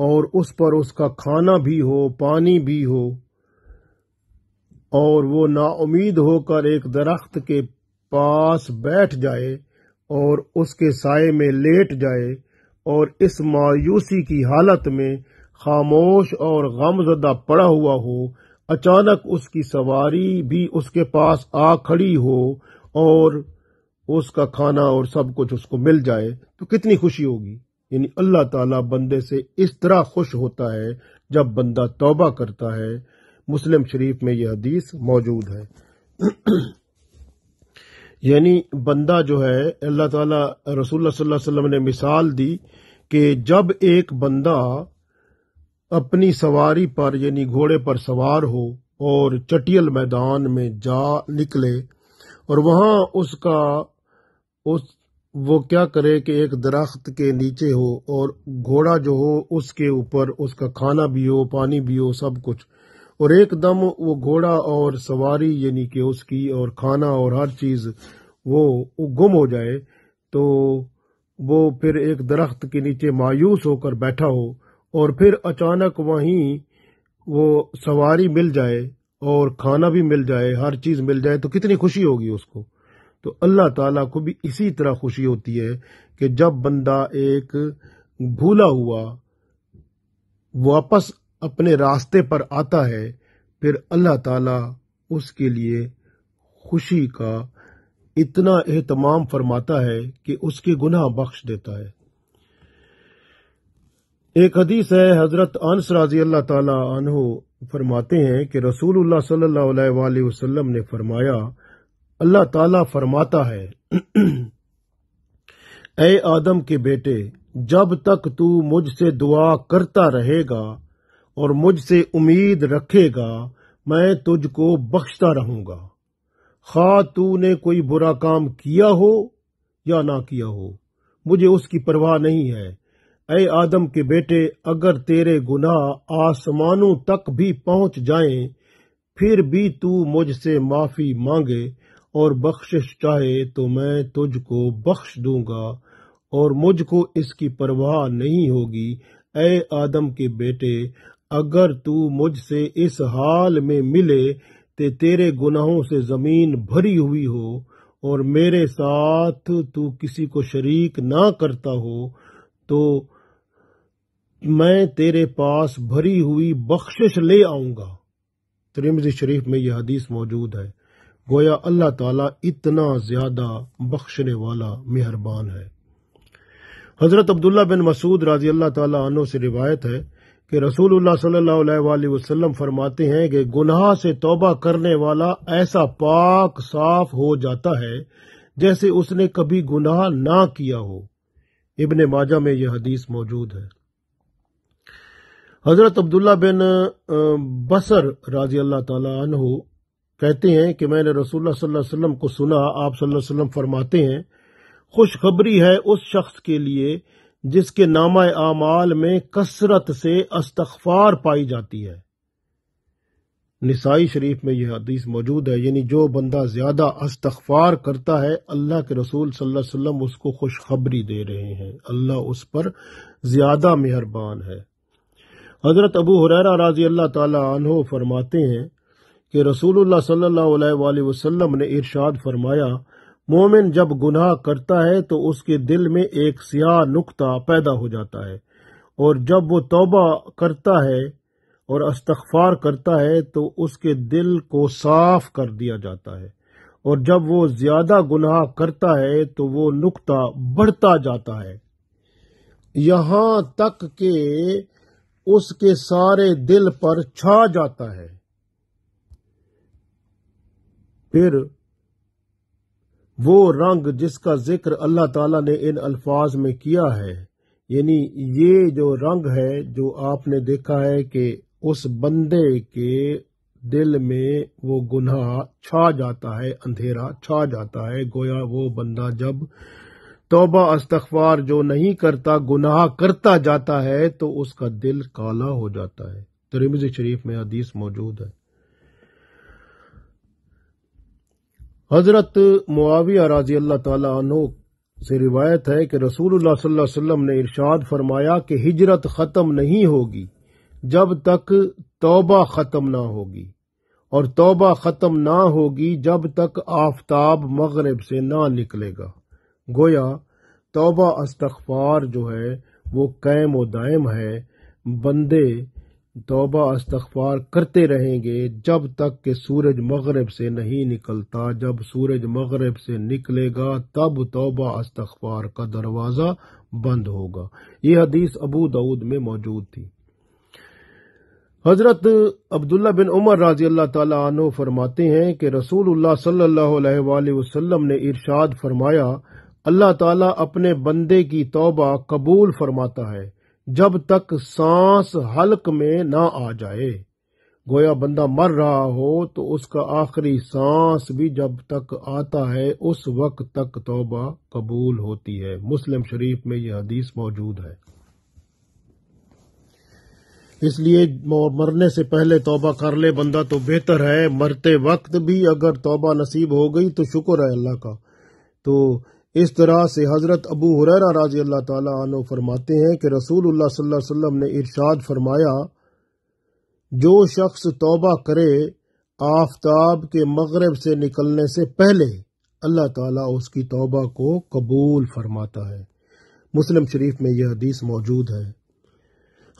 اور اس پر اس کا کھانا بھی ہو، پانی بھی ہو، اور وہ نا امید ہو کر ایک درخت کے پاس بیٹھ جائے اور اس کے سائے میں لیٹ جائے اور اس مایوسی کی حالت میں خاموش اور غم زدہ پڑا ہوا ہو، اچانک اس کی سواری بھی اس کے پاس آ کھڑی ہو اور اس کا کھانا اور سب کچھ اس کو مل جائے تو کتنی خوشی ہوگی۔ یعنی اللہ تعالیٰ بندے سے اس طرح خوش ہوتا ہے جب بندہ توبہ کرتا ہے۔ مسلم شریف میں یہ حدیث موجود ہے۔ یعنی بندہ جو ہے، اللہ تعالیٰ رسول اللہ صلی اللہ علیہ وسلم نے مثال دی کہ جب ایک بندہ اپنی سواری پر یعنی گھوڑے پر سوار ہو اور چٹیل میدان میں جا نکلے اور وہاں وہ کیا کرے کہ ایک درخت کے نیچے ہو اور گھوڑا جو ہو اس کے اوپر اس کا کھانا بھی ہو، پانی بھی ہو، سب کچھ، اور ایک دم وہ گھوڑا اور سواری یعنی کہ اس کی اور کھانا اور ہر چیز وہ گم ہو جائے، تو وہ پھر ایک درخت کے نیچے مایوس ہو کر بیٹھا ہو اور پھر اچانک وہیں وہ سواری مل جائے اور کھانا بھی مل جائے، ہر چیز مل جائے، تو کتنی خوشی ہوگی اس کو۔ تو اللہ تعالیٰ کو بھی اسی طرح خوشی ہوتی ہے کہ جب بندہ ایک بھولا ہوا واپس اپنے راستے پر آتا ہے، پھر اللہ تعالیٰ اس کے لیے خوشی کا اتنا اہتمام فرماتا ہے کہ اس کے گناہ بخش دیتا ہے۔ ایک حدیث ہے، حضرت انس رضی اللہ تعالی عنہ فرماتے ہیں کہ رسول اللہ صلی اللہ علیہ وآلہ وسلم نے فرمایا، اللہ تعالیٰ فرماتا ہے، اے آدم کے بیٹے، جب تک تو مجھ سے دعا کرتا رہے گا اور مجھ سے امید رکھے گا، میں تجھ کو بخشتا رہوں گا، خواہ تو نے کوئی برا کام کیا ہو یا نہ کیا ہو، مجھے اس کی پرواہ نہیں ہے۔ اے آدم کے بیٹے، اگر تیرے گناہ آسمانوں تک بھی پہنچ جائیں، پھر بھی تو مجھ سے معافی مانگے اور بخشش چاہے تو میں تجھ کو بخش دوں گا اور مجھ کو اس کی پرواہ نہیں ہوگی۔ اے آدم کے بیٹے، اگر تو مجھ سے اس حال میں ملے کہ تیرے گناہوں سے زمین بھری ہوئی ہو اور میرے ساتھ تو کسی کو شریک نہ کرتا ہو، تو میں تیرے پاس بھری ہوئی بخشش لے آؤں گا۔ ترمذی شریف میں یہ حدیث موجود ہے۔ گویا اللہ تعالیٰ اتنا زیادہ بخشنے والا مہربان ہے۔ حضرت عبداللہ بن مسعود رضی اللہ تعالیٰ عنہ سے روایت ہے کہ رسول اللہ صلی اللہ علیہ وآلہ وسلم فرماتے ہیں کہ گناہ سے توبہ کرنے والا ایسا پاک صاف ہو جاتا ہے جیسے اس نے کبھی گناہ نہ کیا ہو۔ ابن ماجہ میں یہ حدیث موجود ہے۔ حضرت عبداللہ بن بصر رضی اللہ تعالیٰ عنہ کہتے ہیں کہ میں نے رسول اللہ صلی اللہ علیہ وسلم کو سنا، آپ صلی اللہ علیہ وسلم فرماتے ہیں، خوشخبری ہے اس شخص کے لیے جس کے نامہ اعمال میں کثرت سے استغفار پائی جاتی ہے۔ نسائی شریف میں یہ حدیث موجود ہے، یعنی جو بندہ زیادہ استغفار کرتا ہے، اللہ کے رسول صلی اللہ علیہ وسلم اس کو خوشخبری دے رہے ہیں، اللہ اس پر زیادہ مہربان ہے۔ حضرت ابو ہریرہ رضی اللہ تعالی عنہ فرماتے ہیں کہ رسول اللہ صلی اللہ علیہ وآلہ وسلم نے ارشاد فرمایا، مومن جب گناہ کرتا ہے تو اس کے دل میں ایک سیاہ نقطہ پیدا ہو جاتا ہے، اور جب وہ توبہ کرتا ہے اور استغفار کرتا ہے تو اس کے دل کو صاف کر دیا جاتا ہے، اور جب وہ زیادہ گناہ کرتا ہے تو وہ نقطہ بڑھتا جاتا ہے یہاں تک کہ اس کے سارے دل پر چھا جاتا ہے۔ پھر وہ رنگ جس کا ذکر اللہ تعالیٰ نے ان الفاظ میں کیا ہے، یعنی یہ جو رنگ ہے جو آپ نے دیکھا ہے کہ اس بندے کے دل میں وہ گناہ چھا جاتا ہے، اندھیرا چھا جاتا ہے، گویا وہ بندہ جب توبہ استغفار جو نہیں کرتا گناہ کرتا جاتا ہے تو اس کا دل کالا ہو جاتا ہے۔ ترمذی شریف میں حدیث موجود ہے۔ حضرت معاویہ رضی اللہ تعالی عنہ سے روایت ہے کہ رسول اللہ صلی اللہ علیہ وسلم نے ارشاد فرمایا کہ ہجرت ختم نہیں ہوگی جب تک توبہ ختم نہ ہوگی، اور توبہ ختم نہ ہوگی جب تک آفتاب مغرب سے نہ نکلے گا۔ گویا توبہ استغفار جو ہے وہ قائم و دائم ہے، بندے توبہ استغفار کرتے رہیں گے جب تک کہ سورج مغرب سے نہیں نکلتا۔ جب سورج مغرب سے نکلے گا تب توبہ استغفار کا دروازہ بند ہوگا۔ یہ حدیث ابو داؤد میں موجود تھی۔ حضرت عبداللہ بن عمر رضی اللہ تعالی عنہ فرماتے ہیں کہ رسول اللہ صلی اللہ علیہ وآلہ وسلم نے ارشاد فرمایا، اللہ تعالیٰ اپنے بندے کی توبہ قبول فرماتا ہے جب تک سانس حلق میں نہ آ جائے۔ گویا بندہ مر رہا ہو تو اس کا آخری سانس بھی جب تک آتا ہے اس وقت تک توبہ قبول ہوتی ہے۔ مسلم شریف میں یہ حدیث موجود ہے۔ اس لیے مرنے سے پہلے توبہ کر لے بندہ تو بہتر ہے، مرتے وقت بھی اگر توبہ نصیب ہو گئی تو شکر ہے اللہ کا۔ تو اس طرح سے حضرت ابو ہریرہ رضی اللہ تعالی عنہ فرماتے ہیں کہ رسول اللہ صلی اللہ علیہ وسلم نے ارشاد فرمایا، جو شخص توبہ کرے آفتاب کے مغرب سے نکلنے سے پہلے اللہ تعالیٰ اس کی توبہ کو قبول فرماتا ہے۔ مسلم شریف میں یہ حدیث موجود ہے۔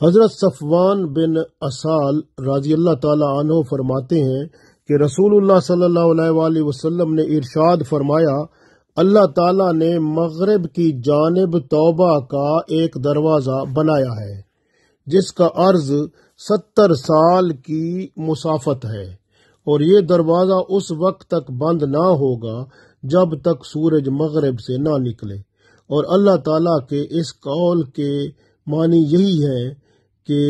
حضرت صفوان بن اسال رضی اللہ تعالی عنہ فرماتے ہیں کہ رسول اللہ صلی اللہ علیہ وآلہ وسلم نے ارشاد فرمایا، اللہ تعالیٰ نے مغرب کی جانب توبہ کا ایک دروازہ بنایا ہے جس کا عرض 70 سال کی مسافت ہے، اور یہ دروازہ اس وقت تک بند نہ ہوگا جب تک سورج مغرب سے نہ نکلے۔ اور اللہ تعالیٰ کے اس قول کے معنی یہی ہے کہ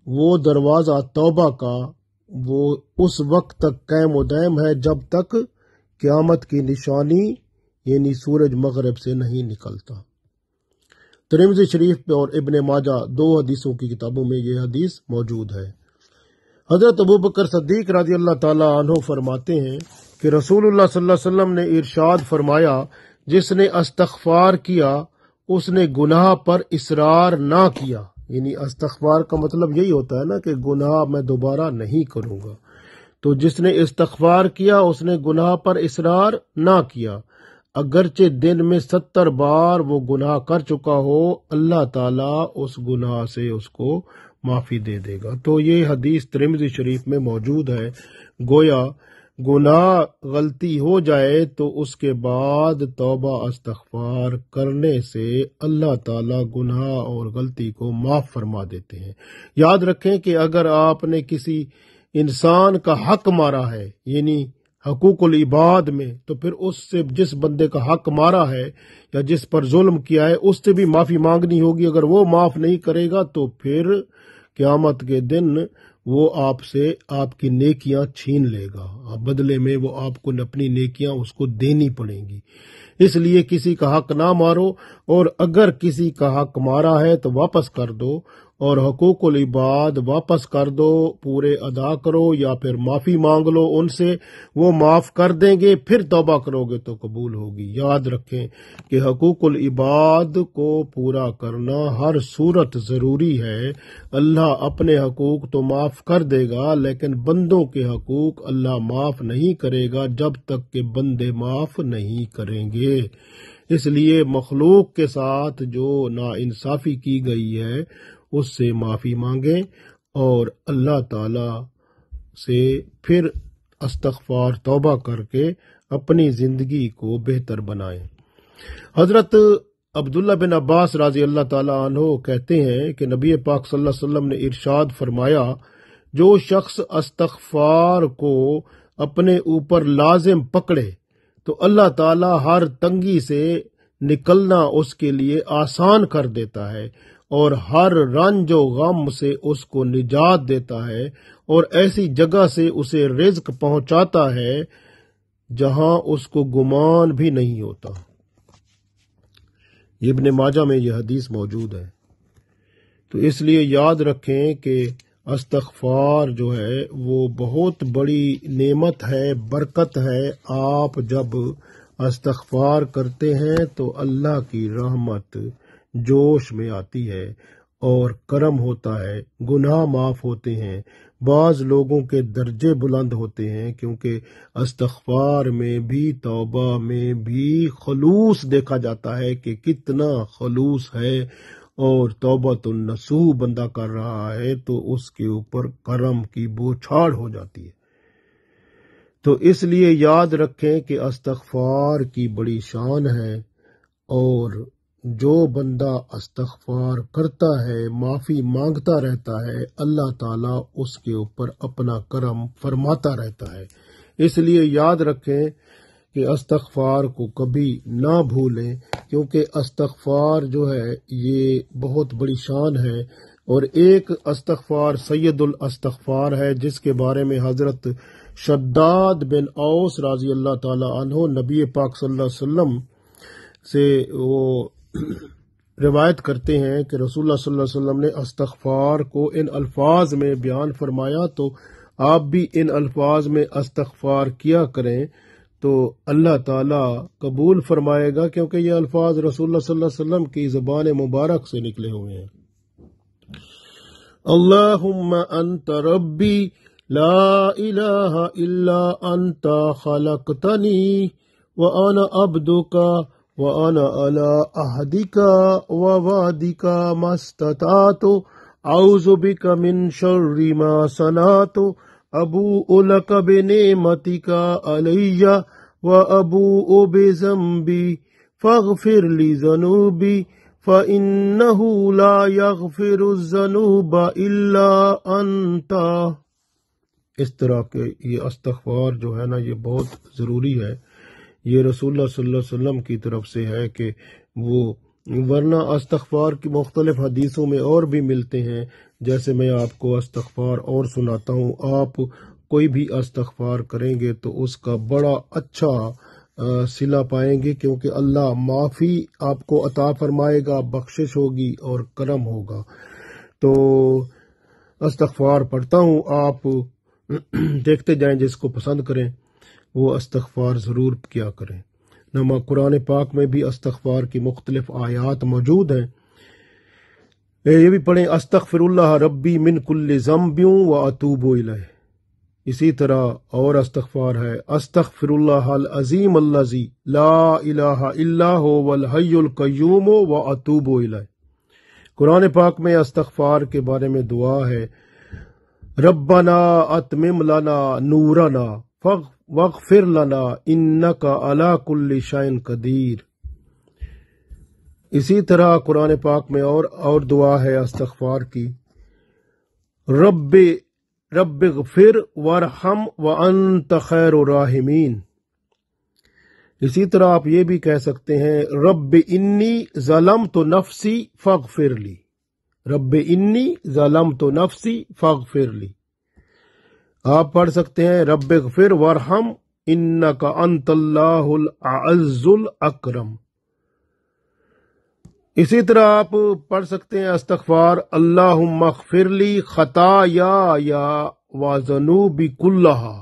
وہ دروازہ توبہ کا وہ اس وقت تک قائم و دائم ہے جب تک قیامت کی نشانی یعنی سورج مغرب سے نہیں نکلتا۔ ترمذی شریف پہ اور ابن ماجہ 2 حدیثوں کی کتابوں میں یہ حدیث موجود ہے۔ حضرت ابوبکر صدیق رضی اللہ تعالی عنہ فرماتے ہیں کہ رسول اللہ صلی اللہ علیہ وسلم نے ارشاد فرمایا، جس نے استغفار کیا اس نے گناہ پر اصرار نہ کیا۔ یعنی استغفار کا مطلب یہی ہوتا ہے نا کہ گناہ میں دوبارہ نہیں کروں گا۔ تو جس نے استغفار کیا اس نے گناہ پر اصرار نہ کیا، اگرچہ دن میں 70 بار وہ گناہ کر چکا ہو، اللہ تعالیٰ اس گناہ سے اس کو معافی دے دے گا۔ تو یہ حدیث ترمذی شریف میں موجود ہے۔ گویا گناہ غلطی ہو جائے تو اس کے بعد توبہ استغفار کرنے سے اللہ تعالیٰ گناہ اور غلطی کو معاف فرما دیتے ہیں۔ یاد رکھیں کہ اگر آپ نے کسی انسان کا حق مارا ہے یعنی حقوق العباد میں، تو پھر اس سے جس بندے کا حق مارا ہے یا جس پر ظلم کیا ہے اس سے بھی معافی مانگنی ہوگی۔ اگر وہ معاف نہیں کرے گا تو پھر قیامت کے دن وہ آپ سے آپ کی نیکیاں چھین لے گا، بدلے میں وہ آپ کو اپنی نیکیاں اس کو دینی پڑیں گی۔ اس لیے کسی کا حق نہ مارو، اور اگر کسی کا حق مارا ہے تو واپس کر دو، اور حقوق العباد واپس کر دو، پورے ادا کرو یا پھر معافی مانگ لو ان سے، وہ معاف کر دیں گے، پھر توبہ کرو گے تو قبول ہوگی۔ یاد رکھیں کہ حقوق العباد کو پورا کرنا ہر صورت ضروری ہے۔ اللہ اپنے حقوق تو معاف کر دے گا لیکن بندوں کے حقوق اللہ معاف نہیں کرے گا جب تک کہ بندے معاف نہیں کریں گے۔ اس لیے مخلوق کے ساتھ جو ناانصافی کی گئی ہے اس سے معافی مانگیں اور اللہ تعالی سے پھر استغفار توبہ کر کے اپنی زندگی کو بہتر بنائیں۔ حضرت عبداللہ بن عباس رضی اللہ تعالی عنہ کہتے ہیں کہ نبی پاک صلی اللہ علیہ وسلم نے ارشاد فرمایا، جو شخص استغفار کو اپنے اوپر لازم پکڑے تو اللہ تعالی ہر تنگی سے نکلنا اس کے لیے آسان کر دیتا ہے، اور ہر رنج و غم سے اس کو نجات دیتا ہے، اور ایسی جگہ سے اسے رزق پہنچاتا ہے جہاں اس کو گمان بھی نہیں ہوتا۔ ابن ماجہ میں یہ حدیث موجود ہے۔ تو اس لیے یاد رکھیں کہ استغفار جو ہے وہ بہت بڑی نعمت ہے، برکت ہے۔ آپ جب استغفار کرتے ہیں تو اللہ کی رحمت جوش میں آتی ہے اور کرم ہوتا ہے، گناہ معاف ہوتے ہیں، بعض لوگوں کے درجے بلند ہوتے ہیں، کیونکہ استغفار میں بھی توبہ میں بھی خلوص دیکھا جاتا ہے کہ کتنا خلوص ہے، اور توبۃ النصوح بندہ کر رہا ہے تو اس کے اوپر کرم کی بوچھاڑ ہو جاتی ہے۔ تو اس لیے یاد رکھیں کہ استغفار کی بڑی شان ہے، اور جو بندہ استغفار کرتا ہے، معافی مانگتا رہتا ہے، اللہ تعالیٰ اس کے اوپر اپنا کرم فرماتا رہتا ہے۔ اس لیے یاد رکھیں کہ استغفار کو کبھی نہ بھولیں، کیونکہ استغفار جو ہے یہ بہت بڑی شان ہے۔ اور ایک استغفار سید الاستغفار ہے، جس کے بارے میں حضرت شداد بن اوس رضی اللہ تعالی عنہ نبی پاک صلی اللہ علیہ وسلم سے وہ روایت کرتے ہیں کہ رسول اللہ صلی اللہ علیہ وسلم نے استغفار کو ان الفاظ میں بیان فرمایا، تو آپ بھی ان الفاظ میں استغفار کیا کریں تو اللہ تعالیٰ قبول فرمائے گا، کیونکہ یہ الفاظ رسول اللہ صلی اللہ علیہ وسلم کی زبان مبارک سے نکلے ہوئے ہیں۔ اللہم انت ربی لا الہ الا انت خلقتنی وانا عبدک وانا علی عہدک ووعدک ما استطعت اعوذ بک من شر ما صنعت ابوء لک بنعمتک علی وابوء بذنبی فاغفر لی ذنوبی فإنه لا يغفر الذنوب الا انت۔ اس طرح کے یہ استغفار جو ہے نا یہ بہت ضروری ہے، یہ رسول اللہ صلی اللہ علیہ وسلم کی طرف سے ہے کہ وہ، ورنہ استغفار کی مختلف حدیثوں میں اور بھی ملتے ہیں، جیسے میں آپ کو استغفار اور سناتا ہوں، آپ کوئی بھی استغفار کریں گے تو اس کا بڑا اچھا صلہ پائیں گے، کیونکہ اللہ معافی آپ کو عطا فرمائے گا، بخشش ہوگی اور کرم ہوگا۔ تو استغفار پڑھتا ہوں، آپ دیکھتے جائیں، جس کو پسند کریں وہ استغفار ضرور کیا کریں۔ نما قرآن پاک میں بھی استغفار کی مختلف آیات موجود ہیں، یہ بھی پڑھیں، استغفر اللہ ربی من کل ذنب واتوب الیہ۔ اسی طرح اور استغفار ہے، استغفر اللہ العظیم الذی لا الہ الا هو الحی القیوم واتوب الیہ۔ قرآن پاک میں استغفار کے بارے میں دعا ہے، ربنا اتمم لنا نورنا واغفر لنا انک علی کل شیء قدیر۔ اسی طرح قرآن پاک میں اور دعا ہے استغفار کی، رب اغفر وارحم وانت خیر الراحمین۔ اسی طرح آپ یہ بھی کہہ سکتے ہیں، رب انی ظلمت نفسی فاغفر لی، رب انی ظلمت نفسی فاغفر لی۔ آپ پڑھ سکتے ہیں، رب اغفر وارحم انک انت اللہ العز الاکرم۔ اسی طرح آپ پڑھ سکتے ہیں استغفار، اللہم اغفر لی خطایای وذنوبی کلہا۔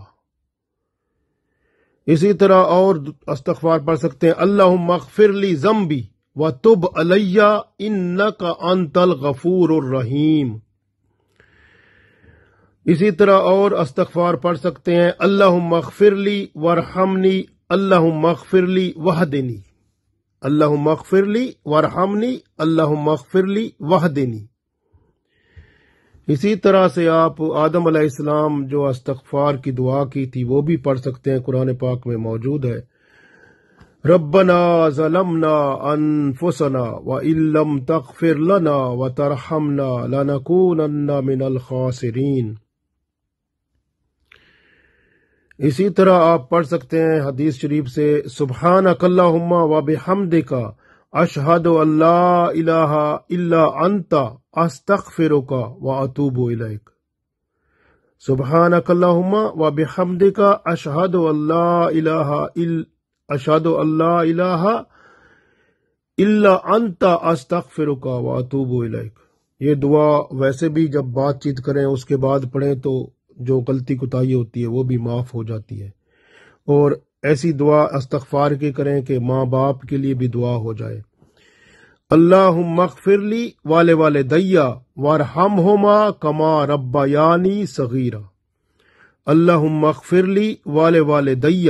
اسی طرح اور استغفار پڑھ سکتے ہیں، اللہم اغفر لی ذنبی وتب علی انک انت الغفور الرحیم۔ اسی طرح اور استغفار پڑھ سکتے ہیں، اللہم اغفر لی وارحمنی اللہم اغفر لی وہدنی، اللہم اغفر لی وارحمنی اللہم اغفر لی وہدنی۔ اسی طرح سے آپ آدم علیہ السلام جو استغفار کی دعا کی تھی وہ بھی پڑھ سکتے ہیں، قرآن پاک میں موجود ہے، ربنا ظلمنا انفسنا وان لم تغفر لنا وترحمنا لنکونن من الخاسرین۔ اسی طرح آپ پڑھ سکتے ہیں حدیث شریف سے، سبحانک اللہم وبحمدک اشہد ان لا الہ الا انت استغفرک واتوب الیک۔ سبحانک اللہم وبحمدک اشہد ان لا الہ الا انت استغفرک واتوب الیک۔ یہ دعا ویسے بھی جب بات چیت کریں اس کے بعد پڑھیں تو جو غلطی کوتاہی ہوتی ہے وہ بھی معاف ہو جاتی ہے۔ اور ایسی دعا استغفار کی کریں کہ ماں باپ کے لیے بھی دعا ہو جائے۔ اللہم اغفر لی ولوالدی وارحمہما کما ربیانی صغیرا۔ اللہم اغفر لی ولوالدی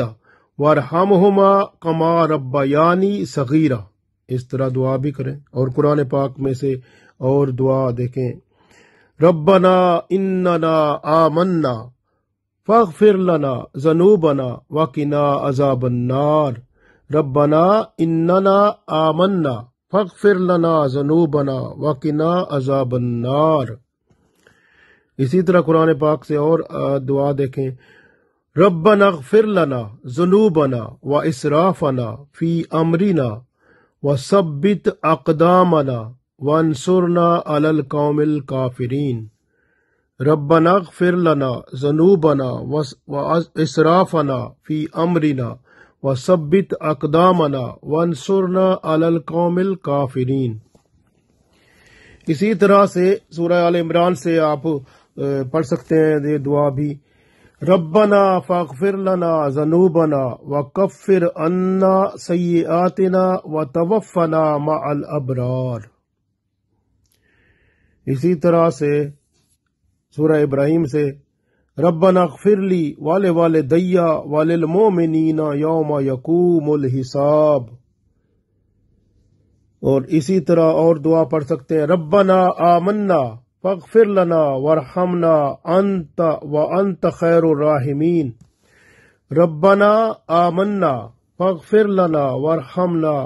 وارحمہما کما ربیانی صغیرا، اس طرح دعا بھی کریں۔ اور قرآن پاک میں سے اور دعا دیکھیں، ربنا اننا آمنا فاغفر لنا ذنوبنا وقنا عذاب النار۔ ربنا اننا آمنا فاغفر لنا ذنوبنا وقنا عذاب النار۔ اسی طرح قرآن پاک سے اور دعا دیکھیں، ربنا اغفر لنا ذنوبنا واسرافنا فی امرنا وثبت اقدامنا وانصرنا علی القوم الکافرین۔ ربنا اغفر لنا ذنوبنا واسرافنا فی امرنا وثبت اقدامنا وانصرنا علی القوم الکافرین۔ اسی طرح سے سورہ آل عمران سے آپ پڑھ سکتے ہیں یہ دعا بھی، ربنا فاغفر لنا ذنوبنا وکفر عنا سیئاتنا وتوفنا مع الابرار۔ اسی طرح سے سورہ ابراہیم سے، ربنا اغفر لی ولوالدی وللمؤمنین یوم یقوم الحساب۔ اور اسی طرح اور دعا پڑھ سکتے ہیں، ربنا آمنا فاغفر لنا وارحمنا انت وانت خیر الراحمین۔ ربنا آمنا فاغفر لنا وارحمنا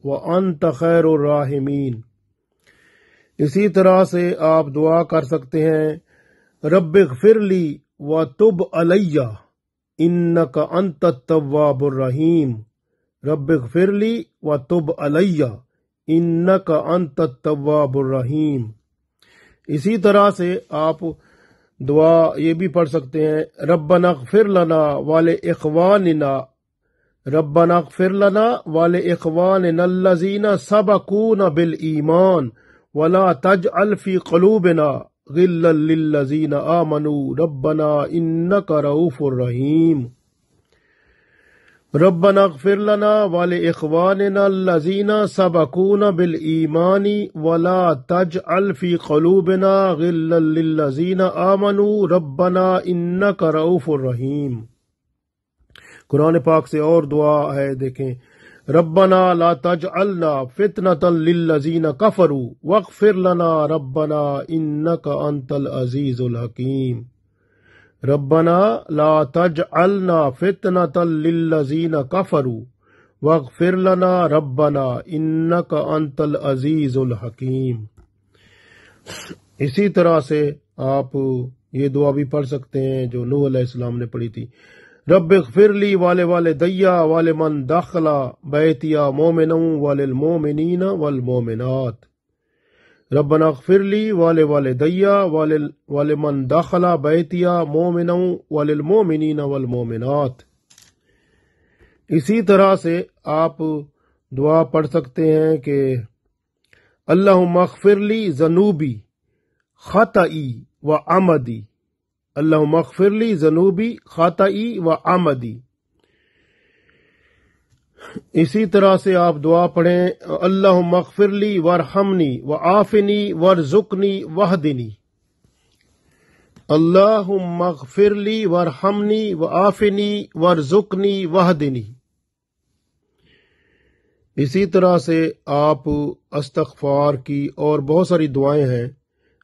وانت خیر الراحمین۔ اسی طرح سے آپ دعا کر سکتے ہیں، رب اغفر لی وتب علی انک انت التواب الرحیم۔ رب اغفر لی وتب علی انک انت التواب الرحیم۔ اسی طرح سے آپ دعا یہ بھی پڑھ سکتے ہیں، ربنا اغفر لنا ولاخواننا، ربنا اغفر لنا ولاخواننا الذین سبقونا بالایمان ولا تجعل فی قلوبنا غلا للذین آمنوا ربنا انک رؤوف رحیم۔ ربنا اغفر لنا ولاخواننا الذین سبقونا بالایمان ولا تجعل فی قلوبنا غلا للذین آمنوا ربنا انک رؤوف رحیم۔ قرآن پاک سے اور دعا ہے دیکھیں، ربنا لا تجعلنا فتنة للذین کفروا واغفر لنا ربنا انک انت العزیز الحکیم۔ ربنا لا تجعلنا فتنة للذین کفروا واغفر لنا ربنا انک انت العزیز الحکیم۔ اسی طرح سے آپ یہ دعا بھی پڑھ سکتے ہیں جو نوح علیہ السلام نے پڑھی تھی، رب اغفر لی ولوالدی ولمن دخل بیتی مؤمنا وللمؤمنین والمؤمنات۔ ربنا اغفر لی ولوالدی ولمن دخل بیتی مؤمنا وللمؤمنین والمؤمنات۔ اسی طرح سے آپ دعا پڑھ سکتے ہیں کہ اللہم اغفر لی ذنوبی خطئی و عمدی۔ اللہم اغفر لی ذنوبی خطئی و عمدی۔ اسی طرح سے آپ دعا پڑھیں، اللہم اغفر لی وارحمنی وعافنی وارزقنی واہدنی۔ اللہم اغفر لی وارحمنی وعافنی وارزقنی واہدنی۔ اسی طرح سے آپ استغفار کی اور بہت ساری دعائیں ہیں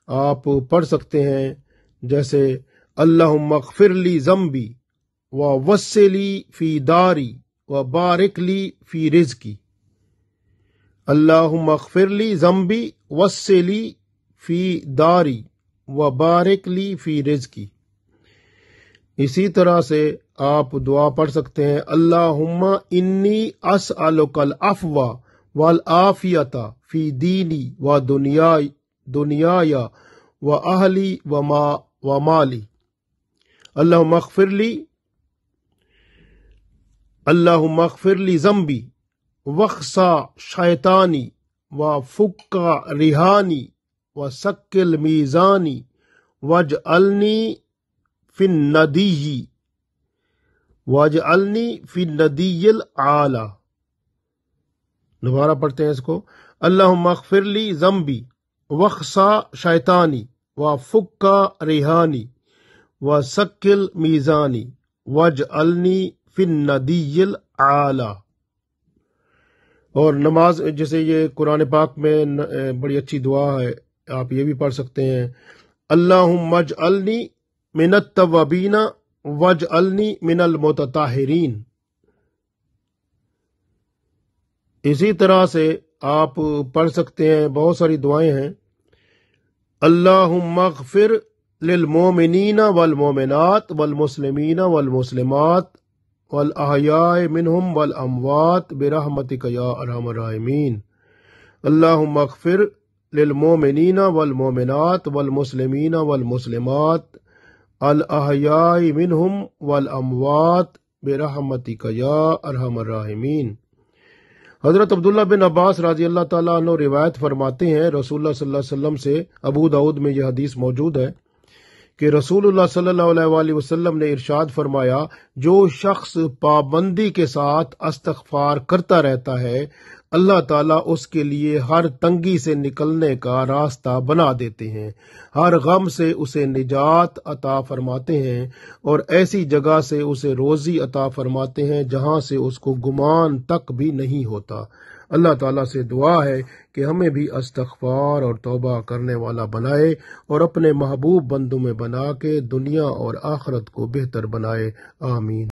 آپ پڑھ سکتے ہیں، جیسے اللہم اغفر لی ذنبی ووسع لی فی داری وبارک لی فی رزقی۔ اللہم اغفر لی ذنبی ووسع لی فی داری وبارک لی فی رزقی۔ اسی طرح سے آپ دعا پڑھ سکتے ہیں، اللہم انی اسألک العفو والعافیۃ فی دینی و دنیای و اہلی و مالی۔ اللہم اغفر لی ذنبی وخصا شیطانی وفک رہانی وسکل میزانی واجعلنی فی الندی واجعلنی فی الندی الاعلی. دوبارہ پڑھتے ہیں اس کو. اللہم اغفر لی ذنبی وخصا شیطانی وفکا ریحانی وسکل میزانی واجعلنی فی الندی الاعلی. اور نماز جیسے یہ قرآن پاک میں بڑی اچھی دعا ہے، آپ یہ بھی پڑھ سکتے ہیں. اللہم اجعلنی من التوابین واجعلنی من المتطہرین. اسی طرح سے آپ پڑھ سکتے ہیں، بہت ساری دعائیں ہیں. اللہم اغفر للمومنین والمومنات والمسلمین والمسلمات والاحیاء منہم والاموات برحمتک یا ارحم الراحمین. اللہم اغفر للمومنین والمومنات والمسلمین والمسلمات الاحیاء منہم والاموات برحمتک یا ارحم الراحمین. حضرت عبداللہ بن عباس رضی اللہ تعالیٰ عنہ روایت فرماتے ہیں، رسول اللہ صلی اللہ علیہ وسلم سے، ابو داؤد میں یہ حدیث موجود ہے کہ رسول اللہ صلی اللہ علیہ وآلہ وسلم نے ارشاد فرمایا، جو شخص پابندی کے ساتھ استغفار کرتا رہتا ہے، اللہ تعالیٰ اس کے لیے ہر تنگی سے نکلنے کا راستہ بنا دیتے ہیں، ہر غم سے اسے نجات عطا فرماتے ہیں، اور ایسی جگہ سے اسے روزی عطا فرماتے ہیں جہاں سے اس کو گمان تک بھی نہیں ہوتا. اللہ تعالیٰ سے دعا ہے کہ ہمیں بھی استغفار اور توبہ کرنے والا بنائے اور اپنے محبوب بندوں میں بنا کے دنیا اور آخرت کو بہتر بنائے. آمین.